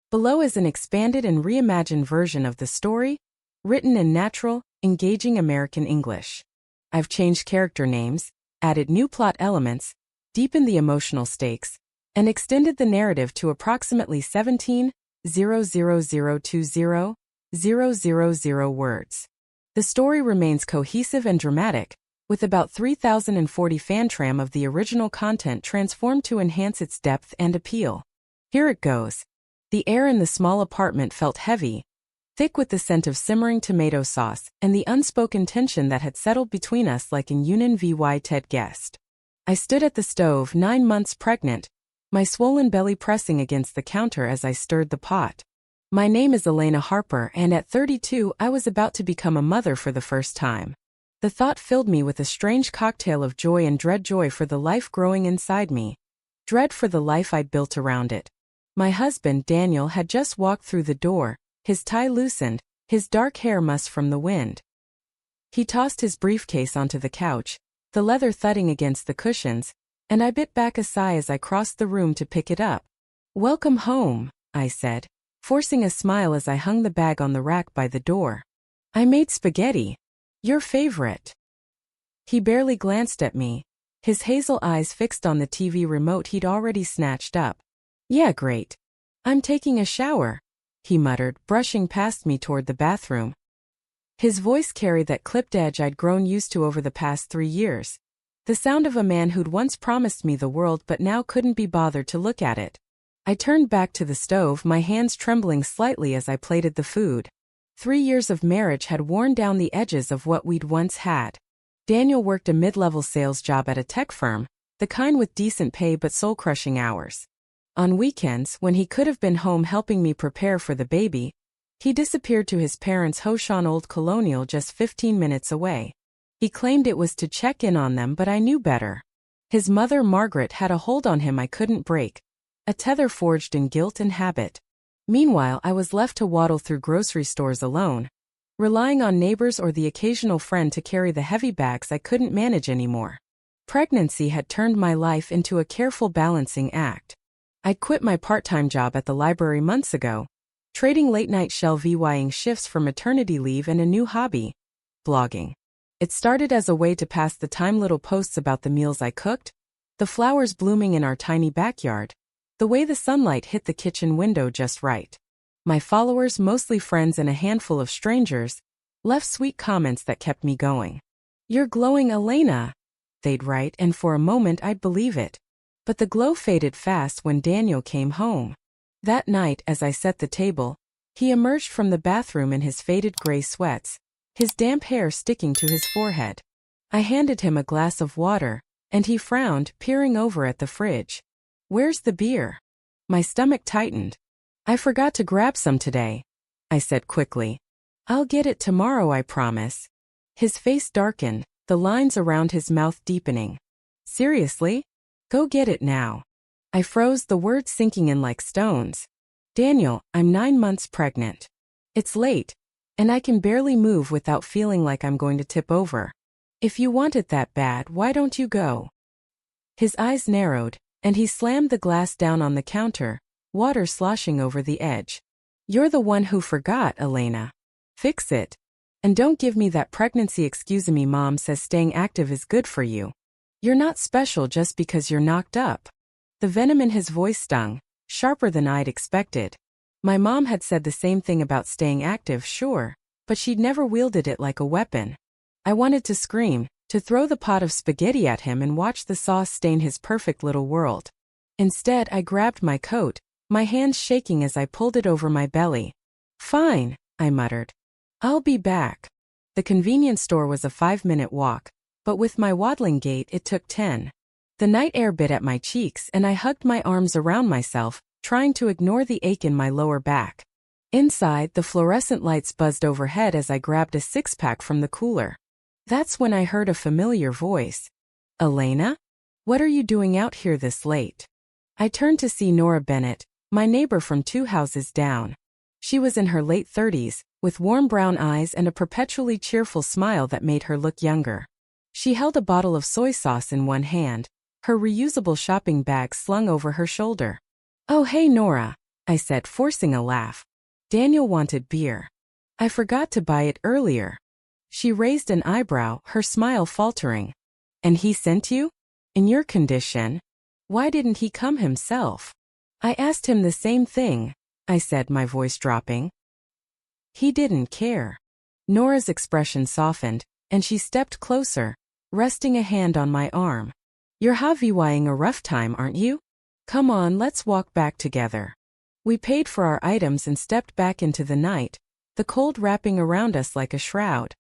Below is an expanded and reimagined version of the story, written in natural, engaging American English. I've changed character names, added new plot elements, deepened the emotional stakes, and extended the narrative to approximately 17,00020,000 words. The story remains cohesive and dramatic, with about 3,040 fantram of the original content transformed to enhance its depth and appeal. Here it goes. The air in the small apartment felt heavy, thick with the scent of simmering tomato sauce and the unspoken tension that had settled between us like an Union vy Ted guest. I stood at the stove, 9 months pregnant, my swollen belly pressing against the counter as I stirred the pot. My name is Elena Harper, and at 32 I was about to become a mother for the first time. The thought filled me with a strange cocktail of joy and dread. Joy for the life growing inside me, dread for the life I'd built around it. My husband, Daniel, had just walked through the door, his tie loosened, his dark hair mussed from the wind. He tossed his briefcase onto the couch, the leather thudding against the cushions, and I bit back a sigh as I crossed the room to pick it up. "Welcome home," I said, forcing a smile as I hung the bag on the rack by the door. "I made spaghetti. Your favorite." He barely glanced at me, his hazel eyes fixed on the TV remote he'd already snatched up. "Yeah, great. I'm taking a shower," he muttered, brushing past me toward the bathroom. His voice carried that clipped edge I'd grown used to over the past 3 years. The sound of a man who'd once promised me the world but now couldn't be bothered to look at it. I turned back to the stove, my hands trembling slightly as I plated the food. 3 years of marriage had worn down the edges of what we'd once had. Daniel worked a mid-level sales job at a tech firm, the kind with decent pay but soul-crushing hours. On weekends, when he could have been home helping me prepare for the baby, he disappeared to his parents' Hoshan Old Colonial just 15 minutes away. He claimed it was to check in on them, but I knew better. His mother, Margaret, had a hold on him I couldn't break, a tether forged in guilt and habit. Meanwhile, I was left to waddle through grocery stores alone, relying on neighbors or the occasional friend to carry the heavy bags I couldn't manage anymore. Pregnancy had turned my life into a careful balancing act. I'd quit my part-time job at the library months ago, trading late-night vying shifts for maternity leave and a new hobby, blogging. It started as a way to pass the time, little posts about the meals I cooked, the flowers blooming in our tiny backyard, the way the sunlight hit the kitchen window just right. My followers, mostly friends and a handful of strangers, left sweet comments that kept me going. "You're glowing, Elena," they'd write, and for a moment I'd believe it. But the glow faded fast when Daniel came home. That night, as I set the table, he emerged from the bathroom in his faded gray sweats, his damp hair sticking to his forehead. I handed him a glass of water, and he frowned, peering over at the fridge. "Where's the beer?" My stomach tightened. "I forgot to grab some today," I said quickly. "I'll get it tomorrow, I promise." His face darkened, the lines around his mouth deepening. "Seriously? Go get it now." I froze, the words sinking in like stones. "Daniel, I'm 9 months pregnant. It's late, and I can barely move without feeling like I'm going to tip over. If you want it that bad, why don't you go?" His eyes narrowed, and he slammed the glass down on the counter, water sloshing over the edge. "You're the one who forgot, Elena. Fix it. And don't give me that pregnancy excuse. Me mom says staying active is good for you. You're not special just because you're knocked up." The venom in his voice stung, sharper than I'd expected. My mom had said the same thing about staying active, sure, but she'd never wielded it like a weapon. I wanted to scream, to throw the pot of spaghetti at him and watch the sauce stain his perfect little world. Instead, I grabbed my coat, my hands shaking as I pulled it over my belly. "Fine," I muttered. "I'll be back." The convenience store was a 5-minute walk, but with my waddling gait it took 10. The night air bit at my cheeks and I hugged my arms around myself, trying to ignore the ache in my lower back. Inside, the fluorescent lights buzzed overhead as I grabbed a 6-pack from the cooler. That's when I heard a familiar voice. "Elena? What are you doing out here this late?" I turned to see Nora Bennett, my neighbor from 2 houses down. She was in her late 30s, with warm brown eyes and a perpetually cheerful smile that made her look younger. She held a bottle of soy sauce in one hand, her reusable shopping bag slung over her shoulder. "Oh hey Nora, I said, forcing a laugh. Daniel wanted beer. I forgot to buy it earlier. She raised an eyebrow, her smile faltering. And he sent you? In your condition? Why didn't he come himself? I asked him the same thing, I said, my voice dropping. He didn't care. Nora's expression softened, and she stepped closer, resting a hand on my arm. You're having a rough time, aren't you? Come on, let's walk back together. We paid for our items and stepped back into the night, the cold wrapping around us like a shroud.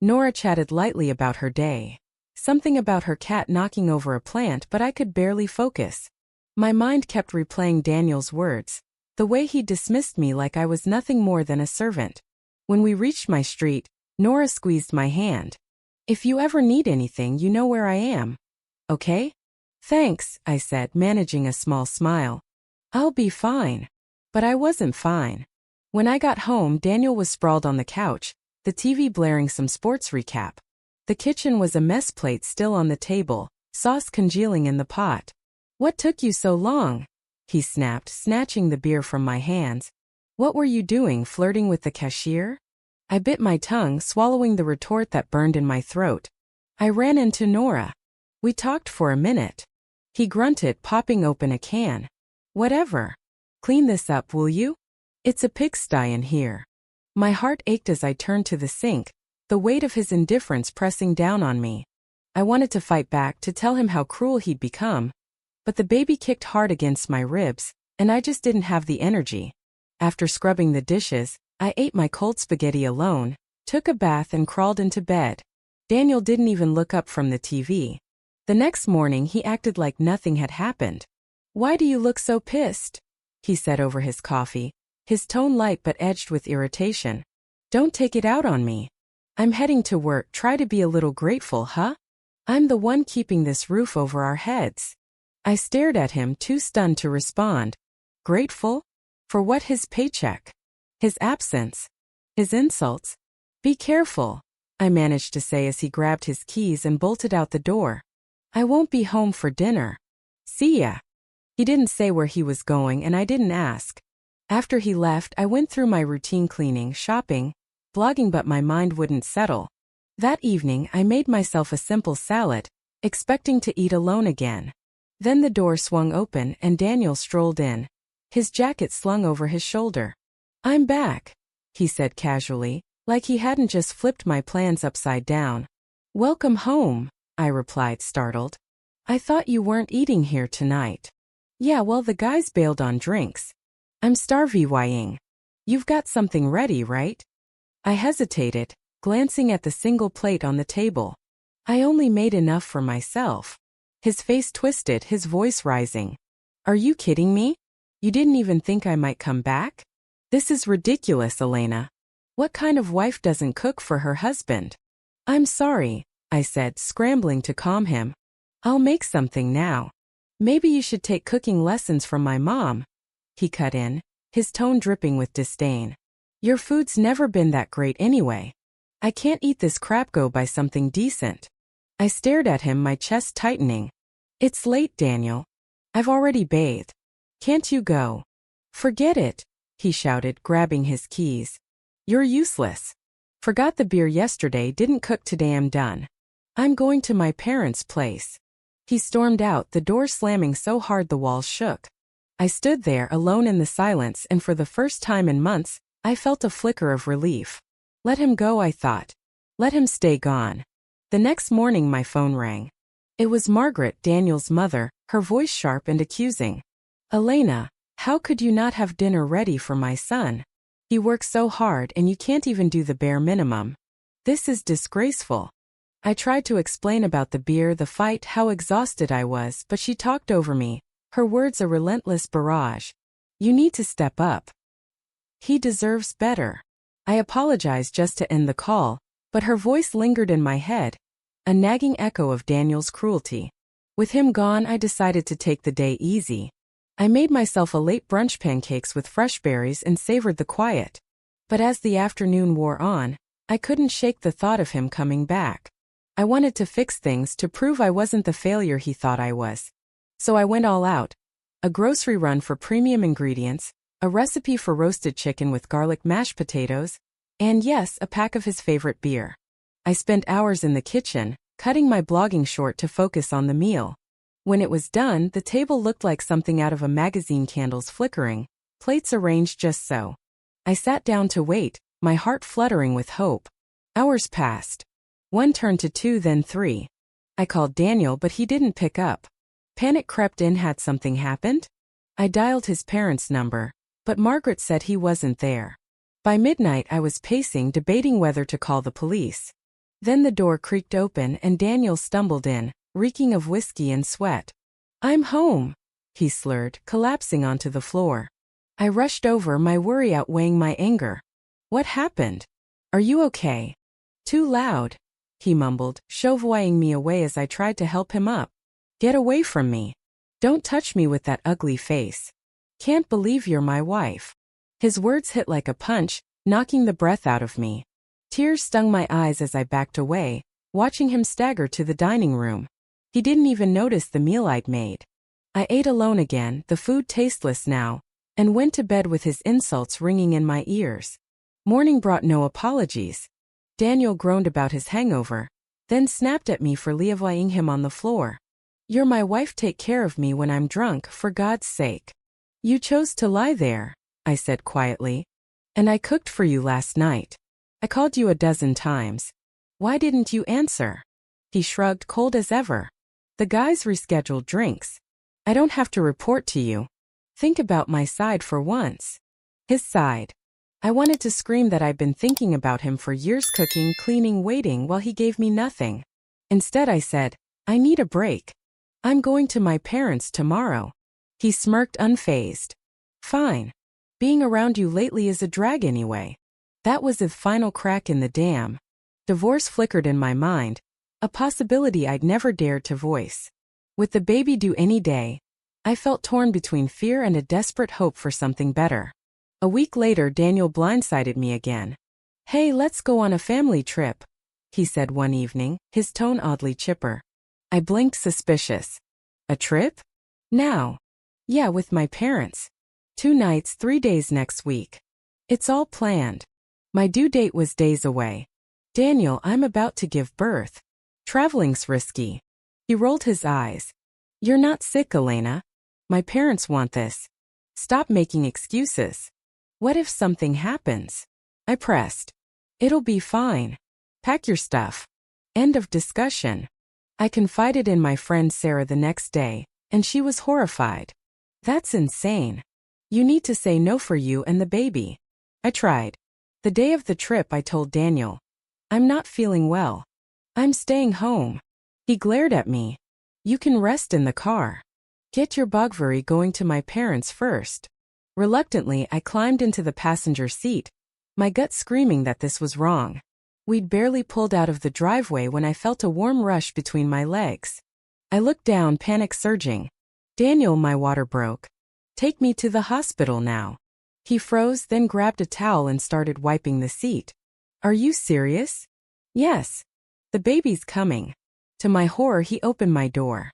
Nora chatted lightly about her day. Something about her cat knocking over a plant, but I could barely focus. My mind kept replaying Daniel's words, the way he dismissed me like I was nothing more than a servant. When we reached my street, Nora squeezed my hand. If you ever need anything, you know where I am. Okay? Thanks, I said, managing a small smile. I'll be fine. But I wasn't fine. When I got home, Daniel was sprawled on the couch, the TV blaring some sports recap. The kitchen was a mess, plate still on the table, sauce congealing in the pot. What took you so long? He snapped, snatching the beer from my hands. What were you doing, flirting with the cashier? I bit my tongue, swallowing the retort that burned in my throat. I ran into Nora. We talked for a minute. He grunted, popping open a can. Whatever. Clean this up, will you? It's a pigsty in here. My heart ached as I turned to the sink, the weight of his indifference pressing down on me. I wanted to fight back, to tell him how cruel he'd become. But the baby kicked hard against my ribs, and I just didn't have the energy. After scrubbing the dishes, I ate my cold spaghetti alone, took a bath and crawled into bed. Daniel didn't even look up from the TV. The next morning he acted like nothing had happened. Why do you look so pissed? He said over his coffee, his tone light but edged with irritation. Don't take it out on me. I'm heading to work, try to be a little grateful, huh? I'm the one keeping this roof over our heads. I stared at him, too stunned to respond. Grateful? For what? His paycheck? His absence? His insults? Be careful, I managed to say as he grabbed his keys and bolted out the door. I won't be home for dinner. See ya. He didn't say where he was going and I didn't ask. After he left, I went through my routine cleaning, shopping, blogging, but my mind wouldn't settle. That evening, I made myself a simple salad, expecting to eat alone again. Then the door swung open and Daniel strolled in, his jacket slung over his shoulder. I'm back, he said casually, like he hadn't just flipped my plans upside down. Welcome home, I replied, startled. I thought you weren't eating here tonight. Yeah, well, the guys bailed on drinks. I'm starving. You've got something ready, right? I hesitated, glancing at the single plate on the table. I only made enough for myself. His face twisted, his voice rising. Are you kidding me? You didn't even think I might come back? This is ridiculous, Elena. What kind of wife doesn't cook for her husband? I'm sorry, I said, scrambling to calm him. I'll make something now. Maybe you should take cooking lessons from my mom. He cut in, his tone dripping with disdain. Your food's never been that great anyway. I can't eat this crap, go buy something decent. I stared at him, my chest tightening. It's late, Daniel. I've already bathed. Can't you go? Forget it, he shouted, grabbing his keys. You're useless. Forgot the beer yesterday, didn't cook today, I'm done. I'm going to my parents' place. He stormed out, the door slamming so hard the walls shook. I stood there alone in the silence, and for the first time in months, I felt a flicker of relief. Let him go, I thought. Let him stay gone. The next morning my phone rang. It was Margaret, Daniel's mother, her voice sharp and accusing. Elena, how could you not have dinner ready for my son? He works so hard and you can't even do the bare minimum. This is disgraceful. I tried to explain about the beer, the fight, how exhausted I was, but she talked over me, her words a relentless barrage. You need to step up. He deserves better. I apologized just to end the call, but her voice lingered in my head, a nagging echo of Daniel's cruelty. With him gone, I decided to take the day easy. I made myself a late brunch, pancakes with fresh berries, and savored the quiet. But as the afternoon wore on, I couldn't shake the thought of him coming back. I wanted to fix things, to prove I wasn't the failure he thought I was. So I went all out. A grocery run for premium ingredients, a recipe for roasted chicken with garlic mashed potatoes, and yes, a pack of his favorite beer. I spent hours in the kitchen, cutting my blogging short to focus on the meal. When it was done, the table looked like something out of a magazine, candles flickering, plates arranged just so. I sat down to wait, my heart fluttering with hope. Hours passed. 1 turned to 2, then 3. I called Daniel, but he didn't pick up. Panic crept in. Had something happened? I dialed his parents' number, but Margaret said he wasn't there. By midnight I was pacing, debating whether to call the police. Then the door creaked open and Daniel stumbled in, reeking of whiskey and sweat. "I'm home," he slurred, collapsing onto the floor. I rushed over, my worry outweighing my anger. "What happened? Are you okay?" "Too loud," he mumbled, shoving me away as I tried to help him up. "Get away from me. Don't touch me with that ugly face. Can't believe you're my wife." His words hit like a punch, knocking the breath out of me. Tears stung my eyes as I backed away, watching him stagger to the dining room. He didn't even notice the meal I'd made. I ate alone again, the food tasteless now, and went to bed with his insults ringing in my ears. Morning brought no apologies. Daniel groaned about his hangover, then snapped at me for leaving him on the floor. "You're my wife, take care of me when I'm drunk, for God's sake." "You chose to lie there," I said quietly. "And I cooked for you last night. I called you a dozen times. Why didn't you answer?" He shrugged, cold as ever. "The guys rescheduled drinks. I don't have to report to you. Think about my side for once." His side. I wanted to scream that I'd been thinking about him for years, cooking, cleaning, waiting, while he gave me nothing. Instead I said, "I need a break. I'm going to my parents tomorrow." He smirked, unfazed. "Fine. Being around you lately is a drag anyway." That was the final crack in the dam. Divorce flickered in my mind, a possibility I'd never dared to voice. With the baby due any day, I felt torn between fear and a desperate hope for something better. A week later, Daniel blindsided me again. "Hey, let's go on a family trip," he said one evening, his tone oddly chipper. I blinked, suspicious. "A trip? Now?" "Yeah, with my parents. 2 nights, 3 days next week. It's all planned." My due date was days away. "Daniel, I'm about to give birth. Traveling's risky." He rolled his eyes. "You're not sick, Elena. My parents want this. Stop making excuses." "What if something happens?" I pressed. "It'll be fine. Pack your stuff." End of discussion. I confided in my friend Sarah the next day, and she was horrified. "That's insane. You need to say no for you and the baby." I tried. The day of the trip I told Daniel, "I'm not feeling well. I'm staying home." He glared at me. "You can rest in the car. Get your bogvery going to my parents first." Reluctantly, I climbed into the passenger seat, my gut screaming that this was wrong. We'd barely pulled out of the driveway when I felt a warm rush between my legs. I looked down, panic surging. "Daniel, my water broke. Take me to the hospital now." He froze, then grabbed a towel and started wiping the seat. "Are you serious?" "Yes. The baby's coming." To my horror, he opened my door.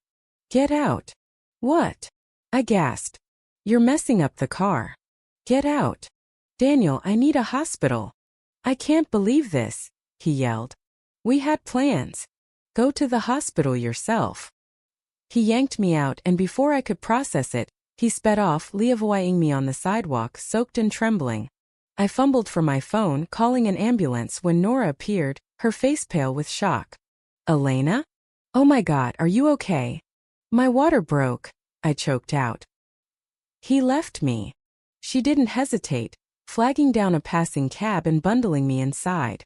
"Get out." "What?" I gasped. "You're messing up the car. Get out." "Daniel, I need a hospital." "I can't believe this," he yelled. "We had plans. Go to the hospital yourself." He yanked me out, and before I could process it, he sped off, leaving me on the sidewalk, soaked and trembling. I fumbled for my phone, calling an ambulance, when Nora appeared, her face pale with shock. "Elena? Oh my God, are you okay?" "My water broke," I choked out. "He left me." She didn't hesitate, flagging down a passing cab and bundling me inside.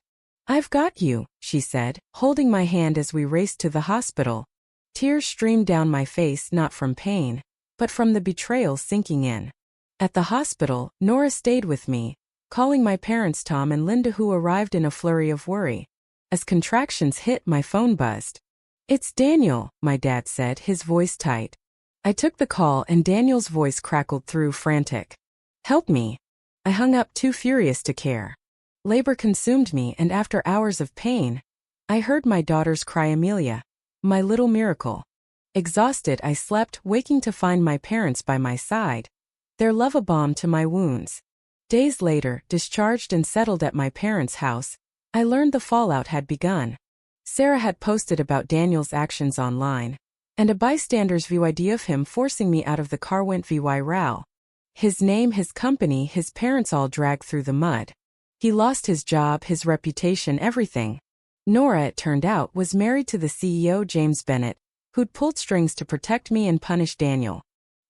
"I've got you," she said, holding my hand as we raced to the hospital. Tears streamed down my face, not from pain, but from the betrayal sinking in. At the hospital, Nora stayed with me, calling my parents Tom and Linda, who arrived in a flurry of worry. As contractions hit, my phone buzzed. "It's Daniel," my dad said, his voice tight. I took the call and Daniel's voice crackled through, frantic. "Help me." I hung up, too furious to care. Labor consumed me, and after hours of pain, I heard my daughter's cry, Amelia, my little miracle. Exhausted, I slept, waking to find my parents by my side, Their love a balm to my wounds. Days later, discharged and settled at my parents' house, I learned the fallout had begun. Sarah had posted about Daniel's actions online, and a bystander's view idea of him forcing me out of the car went viral. His name, his company, his parents all dragged through the mud. He lost his job, his reputation, everything. Nora, it turned out, was married to the CEO James Bennett, who'd pulled strings to protect me and punish Daniel.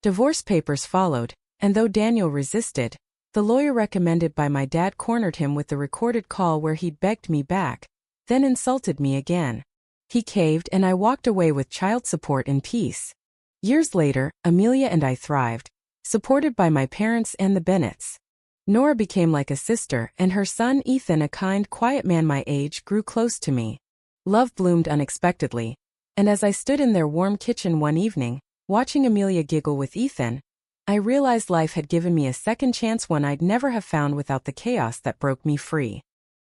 Divorce papers followed, and though Daniel resisted, the lawyer recommended by my dad cornered him with the recorded call where he'd begged me back, then insulted me again. He caved and I walked away with child support in peace. Years later, Amelia and I thrived, supported by my parents and the Bennetts. Nora became like a sister, and her son Ethan, a kind, quiet man my age, grew close to me. Love bloomed unexpectedly, and as I stood in their warm kitchen one evening, watching Amelia giggle with Ethan, I realized life had given me a second chance, one I'd never have found without the chaos that broke me free.